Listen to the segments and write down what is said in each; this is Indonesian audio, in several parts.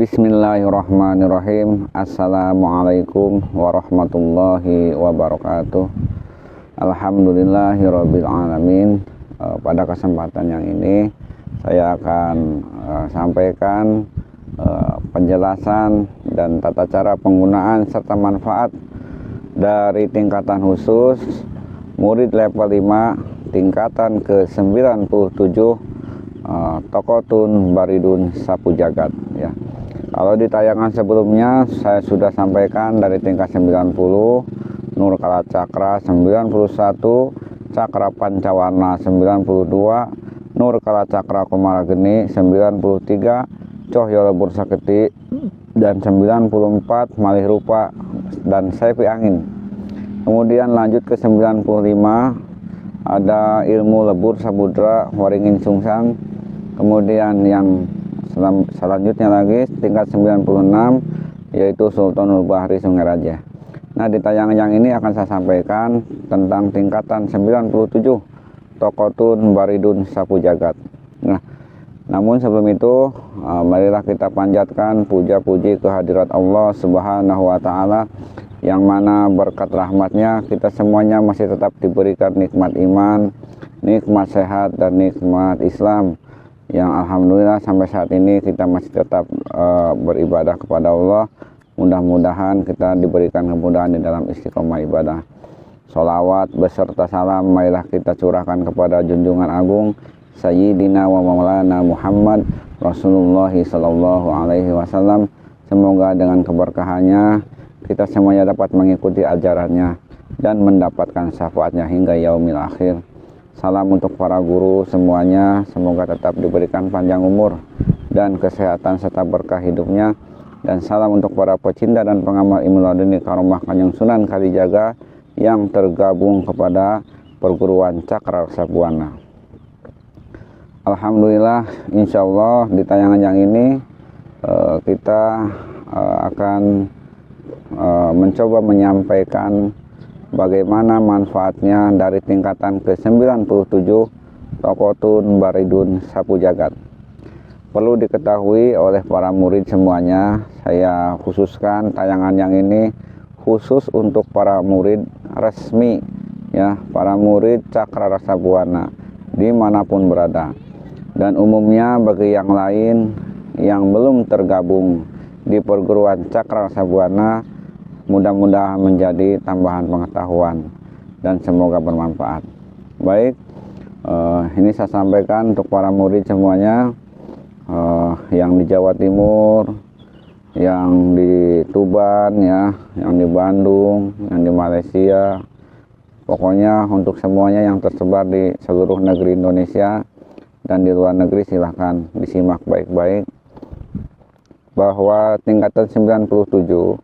Bismillahirrahmanirrahim. Assalamualaikum warahmatullahi wabarakatuh. Alhamdulillahirabbil alamin. Pada kesempatan yang ini saya akan sampaikan penjelasan dan tata cara penggunaan serta manfaat dari tingkatan khusus murid level 5 tingkatan ke-97 Taqotun Baridun Sapu Jagat ya. Kalau di tayangan sebelumnya saya sudah sampaikan dari tingkat 90 Nur Kala Cakra 91, Cakra Pancawarna 92, Nur Kala Cakra Komarageni 93, Cahya Lebur Saketi dan 94 Malih Rupa dan Saifi Angin. Kemudian lanjut ke 95 ada Ilmu Lebur Samudra Waringin Sungsang. Kemudian yang selanjutnya lagi tingkat 96 yaitu Sultanul Bahri Sungai Raja. Nah, di tayangan yang ini akan saya sampaikan tentang tingkatan 97 Taqotun Baridun Sapu Jagat. Nah, namun sebelum itu marilah kita panjatkan puja-puji kehadirat Allah Subhanahu wa taala yang mana berkat rahmatnya kita semuanya masih tetap diberikan nikmat iman, nikmat sehat dan nikmat Islam. Yang alhamdulillah sampai saat ini kita masih tetap beribadah kepada Allah. Mudah-mudahan kita diberikan kemudahan di dalam istiqomah ibadah. Sholawat beserta salam marilah kita curahkan kepada junjungan agung Sayyidina wa Maulana Muhammad Rasulullah sallallahu alaihi wasallam. Semoga dengan keberkahannya kita semuanya dapat mengikuti ajarannya dan mendapatkan syafaatnya hingga yaumil akhir. Salam untuk para guru semuanya, semoga tetap diberikan panjang umur dan kesehatan serta berkah hidupnya. Dan salam untuk para pecinta dan pengamal ilmu laduni Karomah Kanjeng Sunan Kalijaga yang tergabung kepada perguruan Cakra Reksa Buana. Alhamdulillah, insya Allah di tayangan yang ini kita akan mencoba menyampaikan bagaimana manfaatnya dari tingkatan ke-97 Taqotun Baridun Sapu Jagat. Perlu diketahui oleh para murid semuanya, saya khususkan tayangan yang ini khusus untuk para murid resmi ya, para murid Cakra Reksa Buana dimanapun berada. Dan umumnya bagi yang lain yang belum tergabung di perguruan Cakra Reksa Buana, mudah-mudahan menjadi tambahan pengetahuan dan semoga bermanfaat. Baik, ini saya sampaikan untuk para murid semuanya yang di Jawa Timur, yang di Tuban ya, yang di Bandung, yang di Malaysia, pokoknya untuk semuanya yang tersebar di seluruh negeri Indonesia dan di luar negeri, silahkan disimak baik-baik bahwa tingkatan 97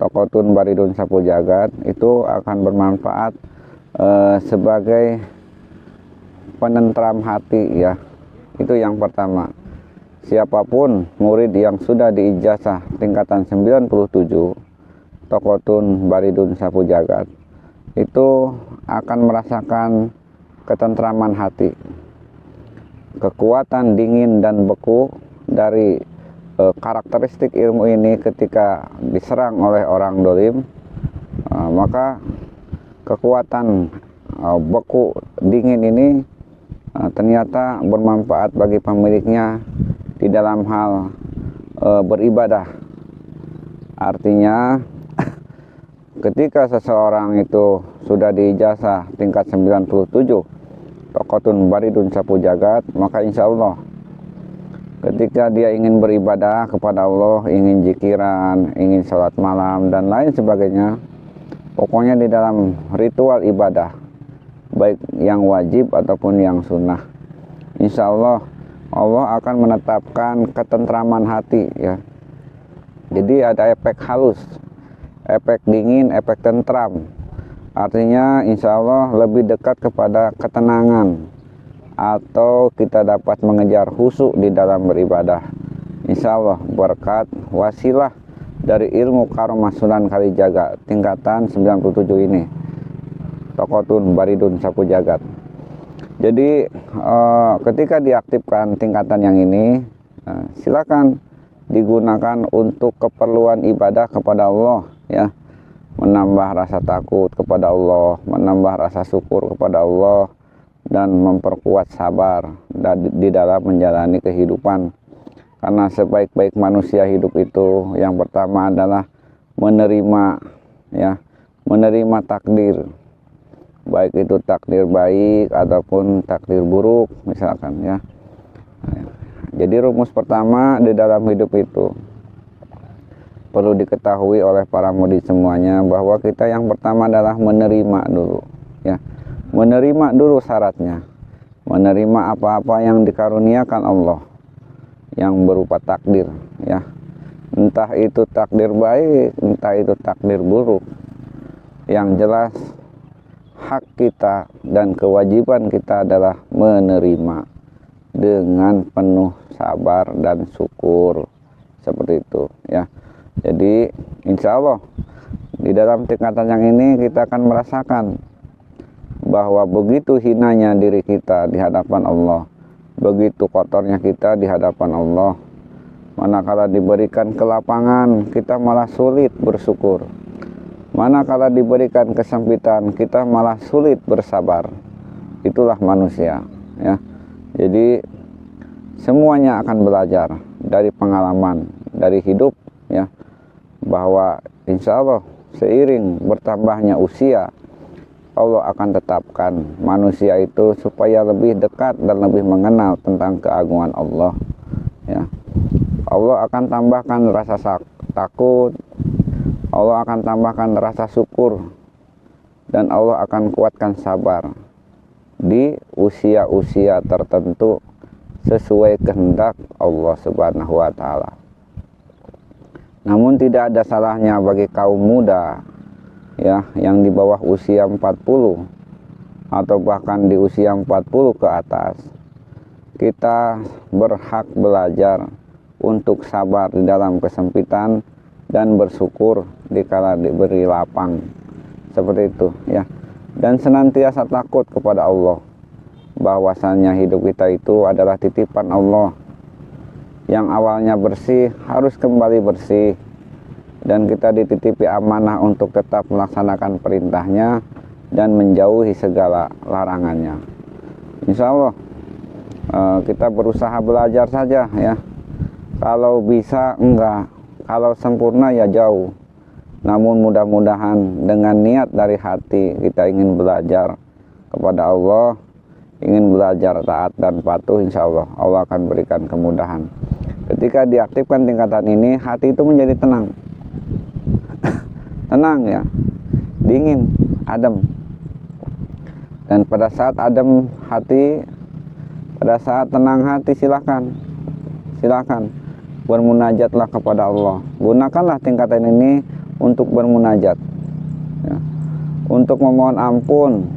Taqotun Baridun Sapu Jagat itu akan bermanfaat sebagai penentram hati ya. Itu yang pertama. Siapapun murid yang sudah diijazah tingkatan 97 Taqotun Baridun Sapu Jagat itu akan merasakan ketentraman hati, kekuatan dingin dan beku dari karakteristik ilmu ini. Ketika diserang oleh orang dolim, maka kekuatan beku dingin ini ternyata bermanfaat bagi pemiliknya di dalam hal beribadah. Artinya ketika seseorang itu sudah diijazah tingkat 97 Taqotun Baridun Sapu Jagat, maka insya Allah ketika dia ingin beribadah kepada Allah, ingin zikiran, ingin sholat malam dan lain sebagainya, pokoknya di dalam ritual ibadah baik yang wajib ataupun yang sunnah, insya Allah Allah akan menetapkan ketentraman hati ya. Jadi ada efek halus, efek dingin, efek tentram. Artinya insya Allah lebih dekat kepada ketenangan, atau kita dapat mengejar khusyuk di dalam beribadah. Insya Allah berkat wasilah dari ilmu Karomah Sunan Kalijaga tingkatan 97 ini Taqotun Baridun Sapu Jagat. Jadi ketika diaktifkan tingkatan yang ini, silakan digunakan untuk keperluan ibadah kepada Allah, ya, menambah rasa takut kepada Allah, menambah rasa syukur kepada Allah, dan memperkuat sabar di dalam menjalani kehidupan. Karena sebaik-baik manusia hidup itu yang pertama adalah menerima, ya, menerima takdir, baik itu takdir baik ataupun takdir buruk misalkan, ya. Jadi rumus pertama di dalam hidup itu perlu diketahui oleh para murid semuanya, bahwa kita yang pertama adalah menerima dulu, ya. Menerima dulu syaratnya, menerima apa-apa yang dikaruniakan Allah yang berupa takdir, ya. Entah itu takdir baik, entah itu takdir buruk. Yang jelas hak kita dan kewajiban kita adalah menerima dengan penuh sabar dan syukur, seperti itu, ya. Jadi insya Allah di dalam tingkatan yang ini kita akan merasakan bahwa begitu hinanya diri kita di hadapan Allah, begitu kotornya kita di hadapan Allah, manakala diberikan kelapangan kita malah sulit bersyukur, manakala diberikan kesempitan kita malah sulit bersabar. Itulah manusia, ya. Jadi semuanya akan belajar dari pengalaman, dari hidup, ya, bahwa insya Allah seiring bertambahnya usia, Allah akan tetapkan manusia itu supaya lebih dekat dan lebih mengenal tentang keagungan Allah, ya. Allah akan tambahkan rasa takut, Allah akan tambahkan rasa syukur, dan Allah akan kuatkan sabar di usia-usia tertentu sesuai kehendak Allah Subhanahu wa Ta'ala. Namun tidak ada salahnya bagi kaum muda, ya, yang di bawah usia 40 atau bahkan di usia 40 ke atas, kita berhak belajar untuk sabar di dalam kesempitan dan bersyukur dikala diberi lapang, seperti itu, ya. Dan senantiasa takut kepada Allah, bahwasannya hidup kita itu adalah titipan Allah. Yang awalnya bersih harus kembali bersih, dan kita dititipi amanah untuk tetap melaksanakan perintahnya dan menjauhi segala larangannya. Insya Allah kita berusaha belajar saja, ya. Kalau bisa enggak, kalau sempurna ya jauh. Namun mudah-mudahan dengan niat dari hati kita ingin belajar kepada Allah, ingin belajar taat dan patuh, insya Allah Allah akan berikan kemudahan. Ketika diaktifkan tingkatan ini, hati itu menjadi tenang. Tenang, ya, dingin, adem. Dan pada saat adem hati, pada saat tenang hati, silakan bermunajatlah kepada Allah. Gunakanlah tingkatan ini untuk bermunajat, ya, untuk memohon ampun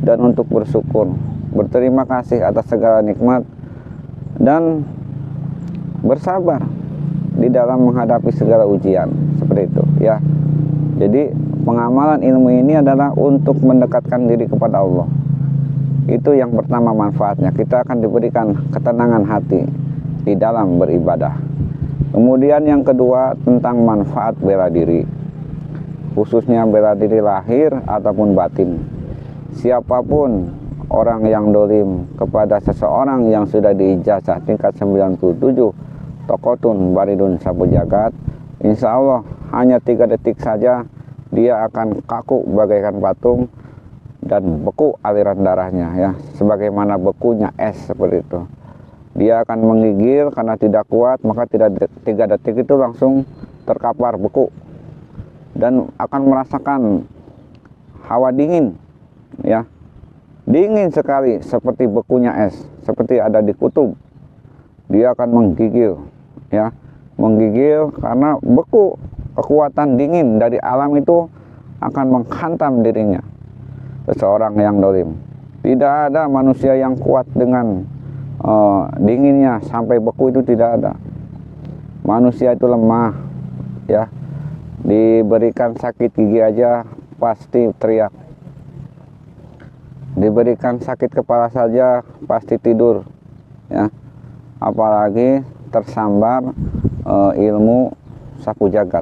dan untuk bersyukur, berterima kasih atas segala nikmat, dan bersabar di dalam menghadapi segala ujian, seperti itu, ya. Jadi pengamalan ilmu ini adalah untuk mendekatkan diri kepada Allah. Itu yang pertama manfaatnya, kita akan diberikan ketenangan hati di dalam beribadah. Kemudian yang kedua tentang manfaat bela diri, khususnya bela diri lahir ataupun batin. Siapapun orang yang dolim kepada seseorang yang sudah diijazah tingkat 97 Tokotun Baridun Sapu Jagat, insya Allah hanya 3 detik saja dia akan kaku bagaikan patung dan beku aliran darahnya, ya, sebagaimana bekunya es, seperti itu. Dia akan menggigil karena tidak kuat, maka 3 detik itu langsung terkapar beku dan akan merasakan hawa dingin, ya, dingin sekali seperti bekunya es, seperti ada di kutub. Dia akan menggigil, ya, menggigil karena beku, kekuatan dingin dari alam itu akan menghantam dirinya. Seseorang yang dolim, tidak ada manusia yang kuat dengan dinginnya sampai beku, itu tidak ada. Manusia itu lemah, ya, diberikan sakit gigi aja pasti teriak, diberikan sakit kepala saja pasti tidur, ya, apalagi tersambar ilmu sapu jagat.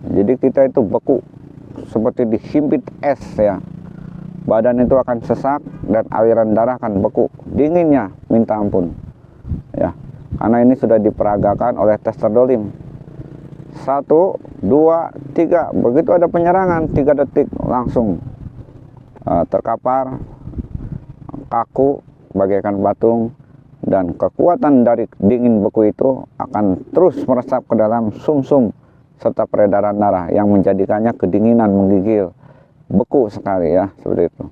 Jadi kita itu beku seperti dihimpit es ya. Badan itu akan sesak dan aliran darah akan beku. Dinginnya minta ampun. Ya. Karena ini sudah diperagakan oleh tester dolim. 1, 2, 3. Begitu ada penyerangan 3 detik langsung terkapar, kaku bagaikan patung, dan kekuatan dari dingin beku itu akan terus meresap ke dalam sumsum serta peredaran darah yang menjadikannya kedinginan, menggigil, beku sekali ya, seperti itu.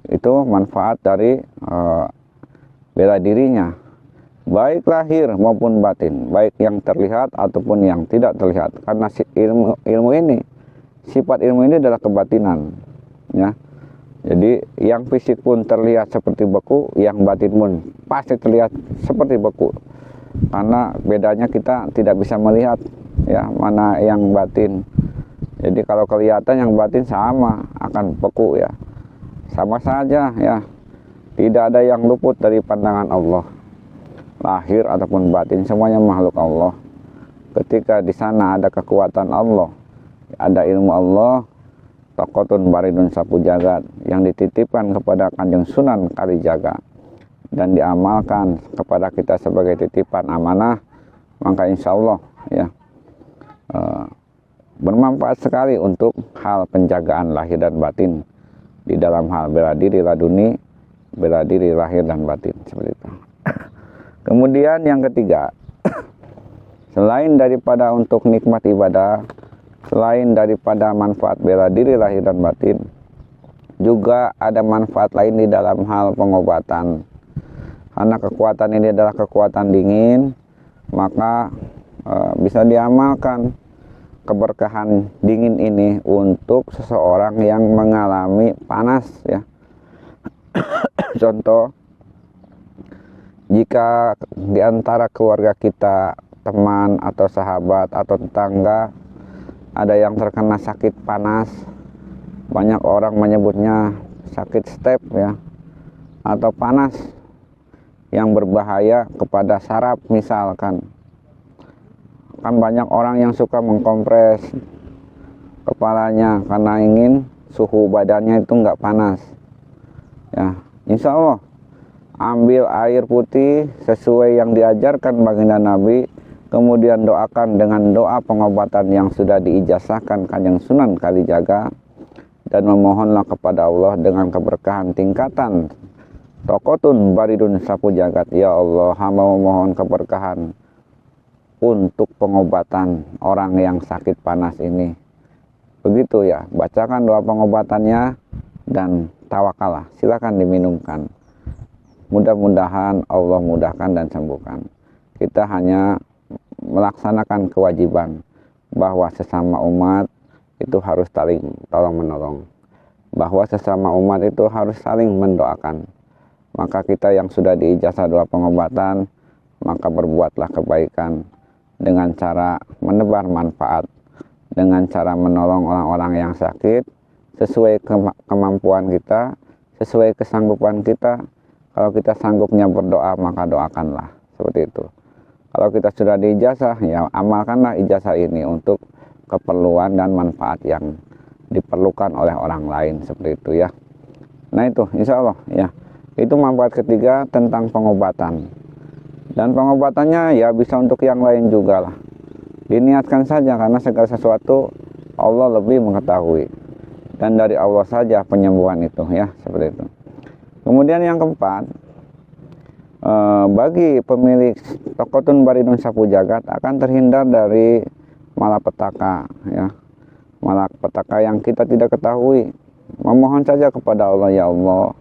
Itu manfaat dari bela dirinya, baik lahir maupun batin, baik yang terlihat ataupun yang tidak terlihat. Karena ilmu ini, sifat ilmu ini adalah kebatinan ya. Jadi yang fisik pun terlihat seperti beku, yang batin pun pasti terlihat seperti beku. Karena bedanya kita tidak bisa melihat ya mana yang batin. Jadi kalau kelihatan yang batin sama akan beku ya. Sama saja ya. Tidak ada yang luput dari pandangan Allah. Lahir ataupun batin semuanya makhluk Allah. Ketika di sana ada kekuatan Allah, ada ilmu Allah, Taqotun Baridun Sapu Jagat yang dititipkan kepada Kanjeng Sunan Kalijaga dan diamalkan kepada kita sebagai titipan amanah, maka insya Allah ya bermanfaat sekali untuk hal penjagaan lahir dan batin di dalam hal bela diri laduni, bela diri lahir dan batin, seperti itu. Kemudian yang ketiga, selain daripada untuk nikmat ibadah, selain daripada manfaat bela diri lahir dan batin, juga ada manfaat lain di dalam hal pengobatan. Karena kekuatan ini adalah kekuatan dingin, maka bisa diamalkan keberkahan dingin ini untuk seseorang yang mengalami panas ya. Contoh, jika di antara keluarga kita, teman atau sahabat atau tetangga ada yang terkena sakit panas, banyak orang menyebutnya sakit step ya, atau panas yang berbahaya kepada saraf misalkan. Kan banyak orang yang suka mengkompres kepalanya karena ingin suhu badannya itu enggak panas ya. Insya Allah ambil air putih sesuai yang diajarkan baginda Nabi, kemudian doakan dengan doa pengobatan yang sudah diijazahkan Kanjeng Sunan Kalijaga, dan memohonlah kepada Allah dengan keberkahan tingkatan Taqotun Baridun Sapu Jagat. Ya Allah, hamba memohon keberkahan untuk pengobatan orang yang sakit panas ini. Begitu ya, bacakan doa pengobatannya dan tawakalah, silakan diminumkan. Mudah-mudahan Allah mudahkan dan sembuhkan. Kita hanya melaksanakan kewajiban bahwa sesama umat itu harus saling tolong menolong, bahwa sesama umat itu harus saling mendoakan. Maka kita yang sudah diijazah doa pengobatan, maka berbuatlah kebaikan dengan cara menebar manfaat, dengan cara menolong orang-orang yang sakit sesuai kemampuan kita, sesuai kesanggupan kita. Kalau kita sanggupnya berdoa, maka doakanlah, seperti itu. Kalau kita sudah diijazah, ya amalkanlah ijazah ini untuk keperluan dan manfaat yang diperlukan oleh orang lain, seperti itu ya. Nah itu insya Allah ya, itu manfaat ketiga tentang pengobatan. Dan pengobatannya ya bisa untuk yang lain juga lah. Diniatkan saja, karena segala sesuatu Allah lebih mengetahui, dan dari Allah saja penyembuhan itu ya, seperti itu. Kemudian yang keempat, bagi pemilik Taqotun Baridun Sapu Jagat akan terhindar dari malapetaka ya, malapetaka yang kita tidak ketahui. Memohon saja kepada Allah, ya Allah,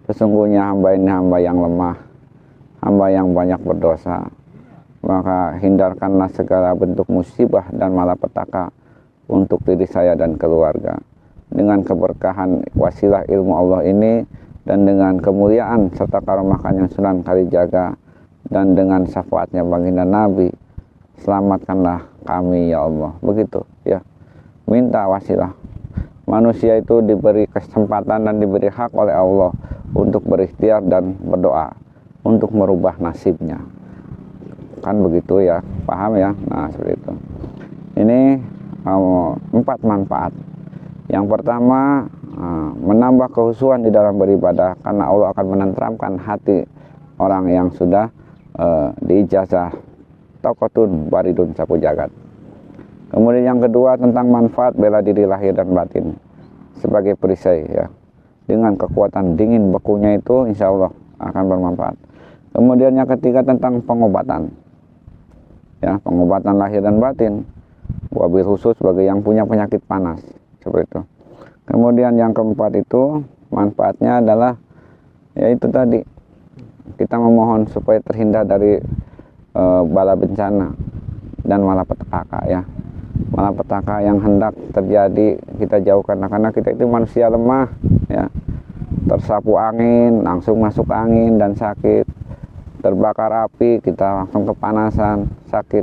sesungguhnya hamba ini hamba yang lemah, hamba yang banyak berdosa, maka hindarkanlah segala bentuk musibah dan malapetaka untuk diri saya dan keluarga. Dengan keberkahan wasilah ilmu Allah ini, dan dengan kemuliaan serta karomah Kanjeng Sunan Kalijaga, dan dengan syafaatnya baginda Nabi, selamatkanlah kami ya Allah. Begitu ya, minta wasilah. Manusia itu diberi kesempatan dan diberi hak oleh Allah untuk berikhtiar dan berdoa untuk merubah nasibnya. kan begitu ya, paham ya. Nah seperti itu. Ini 4 manfaat. Yang pertama, menambah kehusuan di dalam beribadah, karena Allah akan menenteramkan hati orang yang sudah diijazah Taqotun Baridun Sapu Jagat. Kemudian yang kedua, tentang manfaat bela diri lahir dan batin sebagai perisai ya. Dengan kekuatan dingin bekunya itu insya Allah akan bermanfaat. Kemudian yang ketiga, tentang pengobatan ya, pengobatan lahir dan batin, wabil khusus bagi yang punya penyakit panas seperti itu. Kemudian yang keempat itu manfaatnya adalah yaitu tadi, kita memohon supaya terhindar dari bala bencana dan malapetaka ya. Malapetaka yang hendak terjadi kita jauhkan, karena kita itu manusia lemah ya. Tersapu angin langsung masuk angin dan sakit, terbakar api kita langsung kepanasan sakit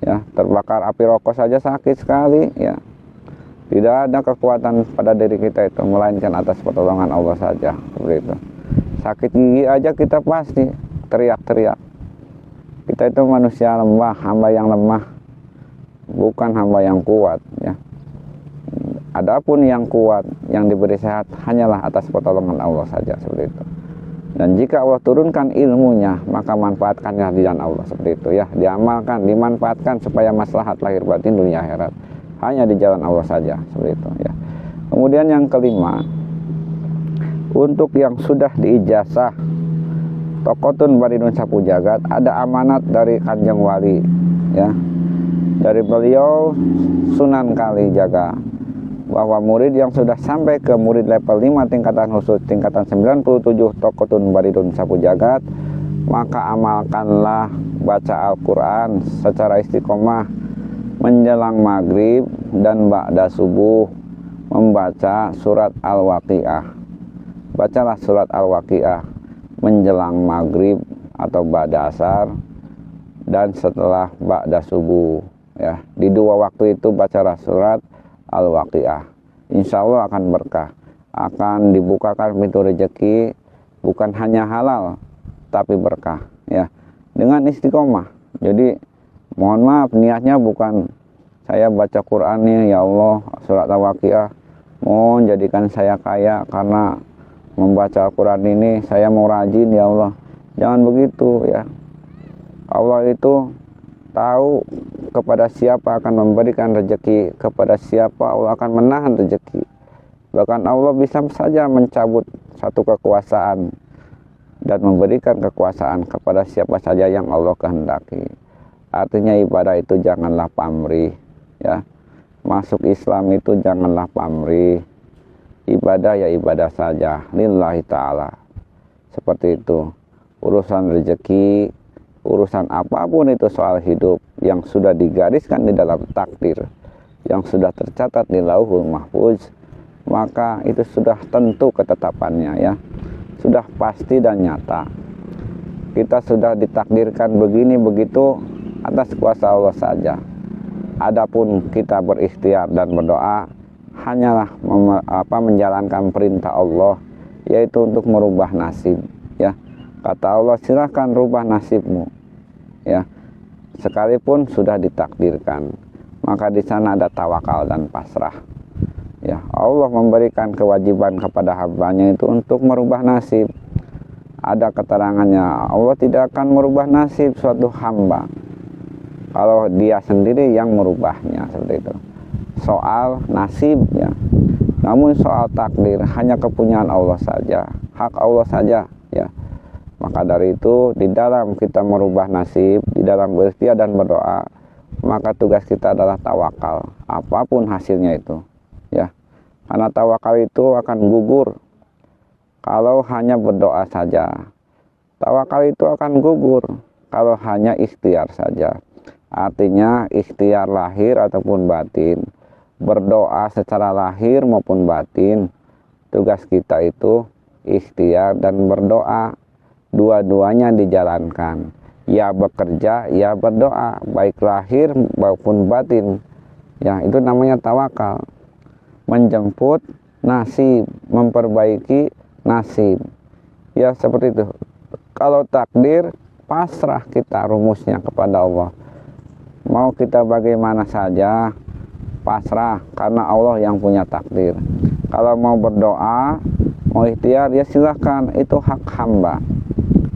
ya, terbakar api rokok saja sakit sekali ya. Tidak ada kekuatan pada diri kita itu melainkan atas pertolongan Allah saja seperti itu. Sakit gigi aja kita pasti teriak-teriak. Kita itu manusia lemah, hamba yang lemah, bukan hamba yang kuat ya. Adapun yang kuat, yang diberi sehat hanyalah atas pertolongan Allah saja seperti itu. Dan jika Allah turunkan ilmunya, maka manfaatkannya di jalan Allah seperti itu ya. Diamalkan, dimanfaatkan supaya maslahat lahir batin dunia akhirat hanya di jalan Allah saja seperti itu ya. Kemudian yang kelima, untuk yang sudah diijazah Taqotun Baridun Sapu Jagat, ada amanat dari Kanjeng Wali ya, dari beliau Sunan Kalijaga, bahwa murid yang sudah sampai ke murid level 5 tingkatan khusus tingkatan 97 Taqotun Baridun Sapu Jagat, maka amalkanlah baca Al-Quran secara istiqomah menjelang maghrib dan ba'da subuh, membaca surat Al-Waqiah. Bacalah surat Al-Waqiah menjelang maghrib atau ba'da asar dan setelah ba'da subuh ya. Di dua waktu itu bacalah surat Al-Waqiah. Insya Allah akan berkah, akan dibukakan pintu rezeki, bukan hanya halal tapi berkah ya, dengan istiqomah. Jadi mohon maaf, niatnya bukan saya baca Quran nih ya Allah surat Al-Waqiah mohon jadikan saya kaya karena membaca Al-Quran ini, saya mau rajin ya Allah. Jangan begitu ya. Allah itu tahu kepada siapa akan memberikan rezeki, kepada siapa Allah akan menahan rezeki. Bahkan Allah bisa saja mencabut satu kekuasaan dan memberikan kekuasaan kepada siapa saja yang Allah kehendaki. Artinya ibadah itu janganlah pamrih ya. Masuk Islam itu janganlah pamrih. Ibadah ya ibadah saja lillahi ta'ala. Seperti itu. Urusan rezeki, urusan apapun itu soal hidup yang sudah digariskan di dalam takdir, yang sudah tercatat di Lauhul Mahfuz, maka itu sudah tentu ketetapannya ya. Sudah pasti dan nyata. Kita sudah ditakdirkan begini begitu atas kuasa Allah saja. Adapun kita berikhtiar dan berdoa hanyalah menjalankan perintah Allah, yaitu untuk merubah nasib ya. Kata Allah, silahkan rubah nasibmu ya, sekalipun sudah ditakdirkan. Maka di sana ada tawakal dan pasrah ya. Allah memberikan kewajiban kepada hambanya itu untuk merubah nasib. Ada keterangannya, Allah tidak akan merubah nasib suatu hamba kalau dia sendiri yang merubahnya seperti itu. Soal nasib ya. Namun soal takdir hanya kepunyaan Allah saja, hak Allah saja ya. Maka dari itu di dalam kita merubah nasib, di dalam berikhtiar dan berdoa, maka tugas kita adalah tawakal apapun hasilnya itu ya. Karena tawakal itu akan gugur kalau hanya berdoa saja. Tawakal itu akan gugur kalau hanya ikhtiar saja. Artinya ikhtiar lahir ataupun batin, berdoa secara lahir maupun batin, tugas kita itu ikhtiar dan berdoa, dua-duanya dijalankan. Ya bekerja, ya berdoa, baik lahir maupun batin. Ya, itu namanya tawakal. Menjemput nasib, memperbaiki nasib. Ya seperti itu. Kalau takdir pasrah kita rumusnya kepada Allah. Mau kita bagaimana saja, pasrah, karena Allah yang punya takdir. Kalau mau berdoa, mau ikhtiar, ya silahkan, itu hak hamba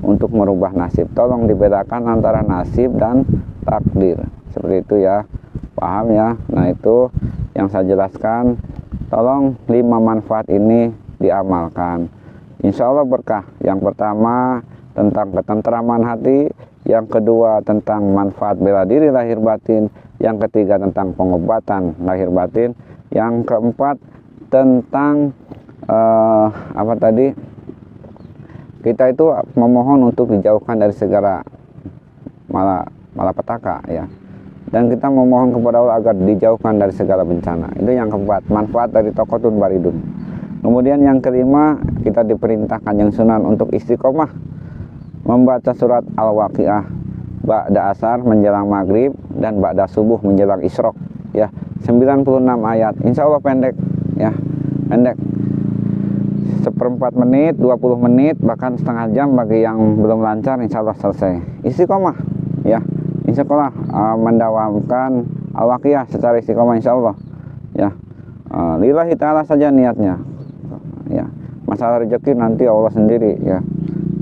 untuk merubah nasib. Tolong dibedakan antara nasib dan takdir, seperti itu ya, paham ya. Nah, itu yang saya jelaskan. Tolong 5 manfaat ini diamalkan, insya Allah berkah. Yang pertama tentang ketentraman hati, yang kedua tentang manfaat bela diri lahir batin, yang ketiga tentang pengobatan lahir batin, yang keempat tentang apa tadi, kita itu memohon untuk dijauhkan dari segala malapetaka ya, dan kita memohon kepada Allah agar dijauhkan dari segala bencana. Itu yang keempat, manfaat dari Taqotun Baridun. Kemudian yang kelima, kita diperintahkan yang sunan untuk istiqomah membaca surat Al-Waqiah ba'da asar menjelang maghrib dan ba'da subuh menjelang isyraq ya, 96 ayat. Insya Allah pendek ya, pendek, 1/4 menit, 20 menit, bahkan setengah jam bagi yang belum lancar. Insya Allah selesai. Istiqomah ya, insya Allah mendawamkan Al-Waqiah secara istiqomah insya Allah ya. Lillahi ta'ala saja niatnya ya. Masalah rezeki nanti Allah sendiri ya,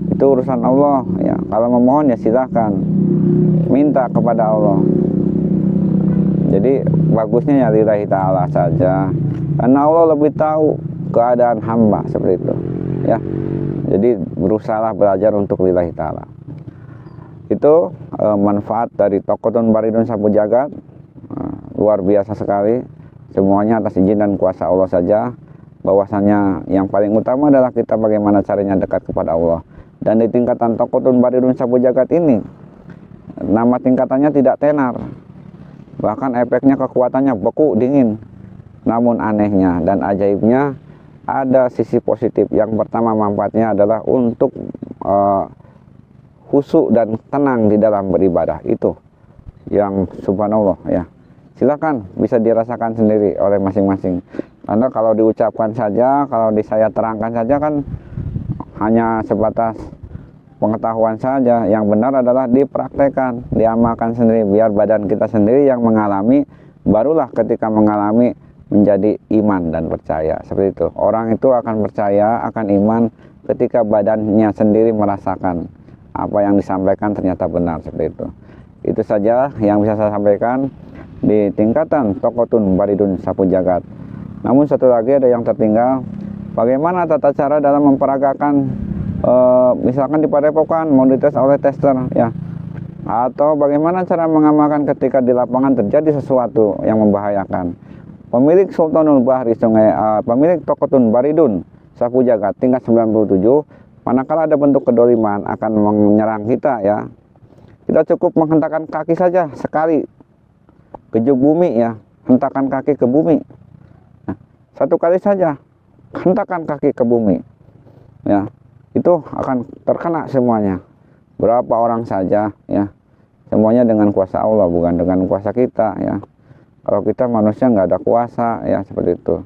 itu urusan Allah ya. Kalau memohon ya silahkan minta kepada Allah. Jadi bagusnya ya lillahi ta'ala saja, karena Allah lebih tahu keadaan hamba, seperti itu ya. Jadi berusahalah belajar untuk lillahi ta'ala. Itu manfaat dari Taqotun Baridun Sapu Jagat, luar biasa sekali. Semuanya atas izin dan kuasa Allah saja. Bahwasanya yang paling utama adalah kita bagaimana caranya dekat kepada Allah. Dan di tingkatan Taqotun Baridun Sapu Jagat ini, nama tingkatannya tidak tenar, bahkan efeknya kekuatannya beku dingin. Namun anehnya dan ajaibnya ada sisi positif. Yang pertama manfaatnya adalah untuk khusyuk dan tenang di dalam beribadah. Itu yang subhanallah ya. Silakan bisa dirasakan sendiri oleh masing-masing. Karena kalau diucapkan saja, kalau saya terangkan saja kan hanya sebatas pengetahuan saja. Yang benar adalah dipraktekkan, diamalkan sendiri, biar badan kita sendiri yang mengalami. Barulah ketika mengalami menjadi iman dan percaya, seperti itu. Orang itu akan percaya, akan iman ketika badannya sendiri merasakan apa yang disampaikan ternyata benar, seperti itu. Itu saja yang bisa saya sampaikan di tingkatan Taqotun Baridun Sapu Jagat. Namun satu lagi ada yang tertinggal, bagaimana tata cara dalam memperagakan misalkan di Padepokan mau dites oleh tester ya, atau bagaimana cara mengamalkan ketika di lapangan terjadi sesuatu yang membahayakan. Pemilik Sultanul Bahri pemilik Taqotun Baridun Sapu Jagat tingkat 97, manakala ada bentuk kedoliman akan menyerang kita ya, kita cukup menghentakkan kaki saja sekali ke bumi ya, hentakan kaki ke bumi. Nah, 1 kali saja hentakan kaki ke bumi ya, itu akan terkena semuanya. Berapa orang saja ya, semuanya dengan kuasa Allah, bukan dengan kuasa kita ya. Kalau kita manusia nggak ada kuasa ya, seperti itu.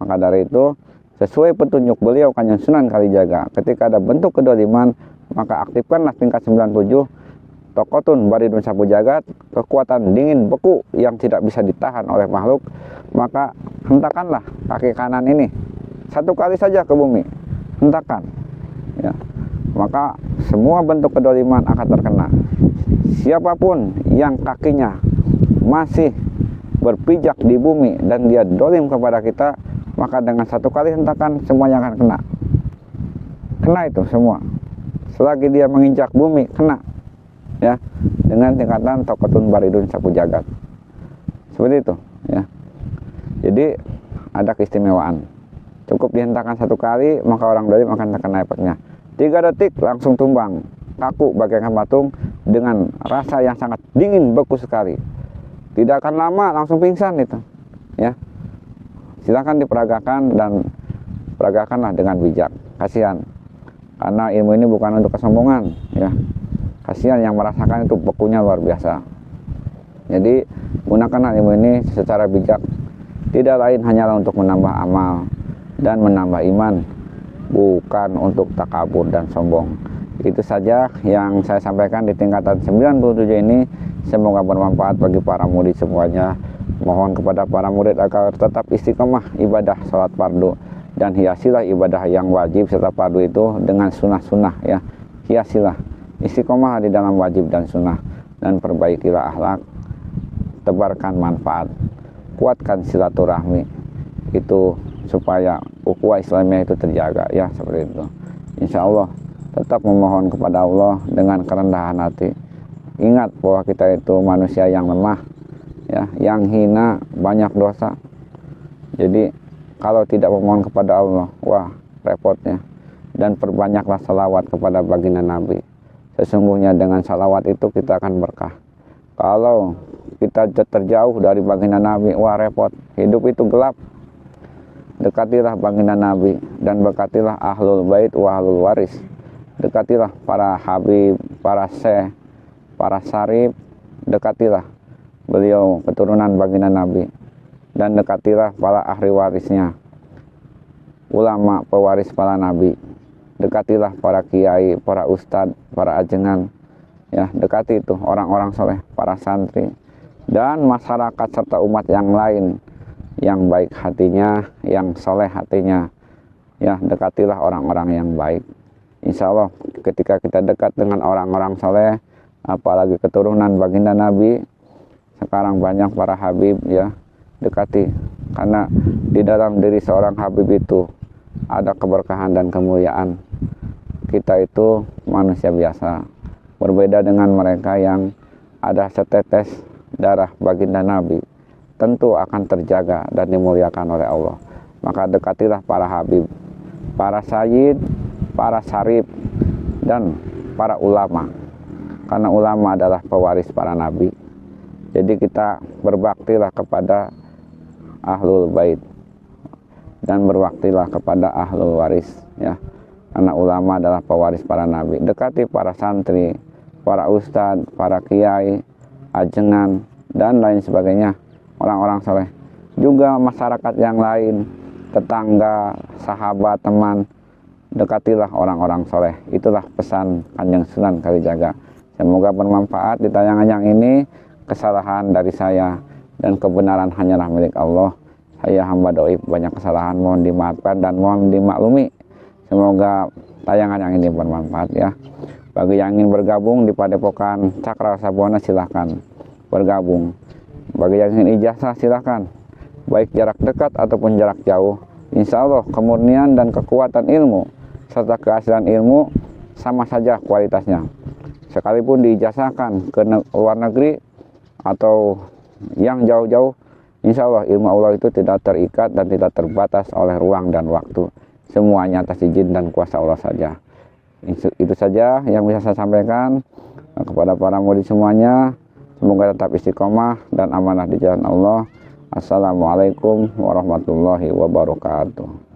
Maka dari itu sesuai petunjuk beliau Kanjeng Sunan Kalijaga, ketika ada bentuk kedoliman maka aktifkanlah tingkat 97 Taqotun Baridun Sapu Jagat, kekuatan dingin beku yang tidak bisa ditahan oleh makhluk. Maka hentakanlah kaki kanan ini 1 kali saja ke bumi, hentakan ya. Maka semua bentuk kedoliman akan terkena. Siapapun yang kakinya masih berpijak di bumi dan dia dolim kepada kita, maka dengan 1 kali hentakan semuanya akan kena itu semua. Selagi dia menginjak bumi kena ya, dengan tingkatan Taqotun Baridun Sapu Jagat, seperti itu ya. Jadi ada keistimewaan, cukup dihentakkan 1 kali maka orang dolim akan terkena efeknya. 3 detik langsung tumbang, kaku bagaikan patung dengan rasa yang sangat dingin beku sekali. Tidak akan lama langsung pingsan itu ya. Silakan diperagakan dan peragakanlah dengan bijak. Kasihan, karena ilmu ini bukan untuk kesombongan ya. Kasihan yang merasakan itu bekunya luar biasa. Jadi gunakanlah ilmu ini secara bijak. Tidak lain hanyalah untuk menambah amal dan menambah iman, bukan untuk takabur dan sombong. Itu saja yang saya sampaikan di tingkatan 97 ini. Semoga bermanfaat bagi para murid semuanya. Mohon kepada para murid agar tetap istiqomah ibadah sholat fardu, dan hiasilah ibadah yang wajib serta fardu itu dengan sunnah-sunnah ya. Hiasilah, istiqomah di dalam wajib dan sunnah, dan perbaikilah akhlak, tebarkan manfaat, kuatkan silaturahmi, itu supaya ukhuwah Islamiyah itu terjaga ya, seperti itu. Insya Allah tetap memohon kepada Allah dengan kerendahan hati. Ingat bahwa kita itu manusia yang lemah ya, yang hina, banyak dosa. Jadi kalau tidak memohon kepada Allah, wah repotnya. Dan perbanyaklah salawat kepada baginda Nabi. Sesungguhnya dengan salawat itu kita akan berkah. Kalau kita terjauh dari baginda Nabi, wah repot, hidup itu gelap. Dekatilah baginda Nabi dan berkatilah ahlul bait wa ahlul waris. Dekatilah para habib, para syekh, para syarif, dekatilah beliau keturunan baginda Nabi, dan dekatilah para ahli warisnya, ulama pewaris para nabi. Dekatilah para kiai, para ustadz, para ajengan ya, dekati itu orang-orang soleh, para santri, dan masyarakat serta umat yang lain yang baik hatinya, yang soleh hatinya ya. Dekatilah orang-orang yang baik. Insya Allah ketika kita dekat dengan orang-orang soleh, apalagi keturunan baginda Nabi, sekarang banyak para habib ya, dekati. Karena di dalam diri seorang habib itu ada keberkahan dan kemuliaan. Kita itu manusia biasa, berbeda dengan mereka yang ada setetes darah baginda Nabi, tentu akan terjaga dan dimuliakan oleh Allah. Maka dekatilah para habib, para sayyid, para syarif, dan para ulama. Karena ulama adalah pewaris para nabi. Jadi kita berbaktilah kepada ahlul bait dan berbaktilah kepada ahlul waris ya. Karena ulama adalah pewaris para nabi. Dekati para santri, para ustadz, para kiai, ajengan, dan lain sebagainya, orang-orang soleh. Juga masyarakat yang lain, tetangga, sahabat, teman, dekatilah orang-orang soleh. Itulah pesan Kanjeng Sunan Kalijaga. Semoga bermanfaat di tayangan yang ini. Kesalahan dari saya dan kebenaran hanyalah milik Allah. Saya hamba doib, banyak kesalahan, mohon dimaafkan dan mohon dimaklumi. Semoga tayangan yang ini bermanfaat ya. Bagi yang ingin bergabung di Padepokan Cakra Sabwana, silahkan bergabung. Bagi yang ingin ijazah silahkan, baik jarak dekat ataupun jarak jauh. Insya Allah kemurnian dan kekuatan ilmu serta keaslian ilmu sama saja kualitasnya. Sekalipun diijazahkan ke luar negeri atau yang jauh-jauh, insya Allah ilmu Allah itu tidak terikat dan tidak terbatas oleh ruang dan waktu. Semuanya atas izin dan kuasa Allah saja. Itu saja yang bisa saya sampaikan kepada para murid semuanya. Semoga tetap istiqomah dan amanah di jalan Allah. Assalamualaikum warahmatullahi wabarakatuh.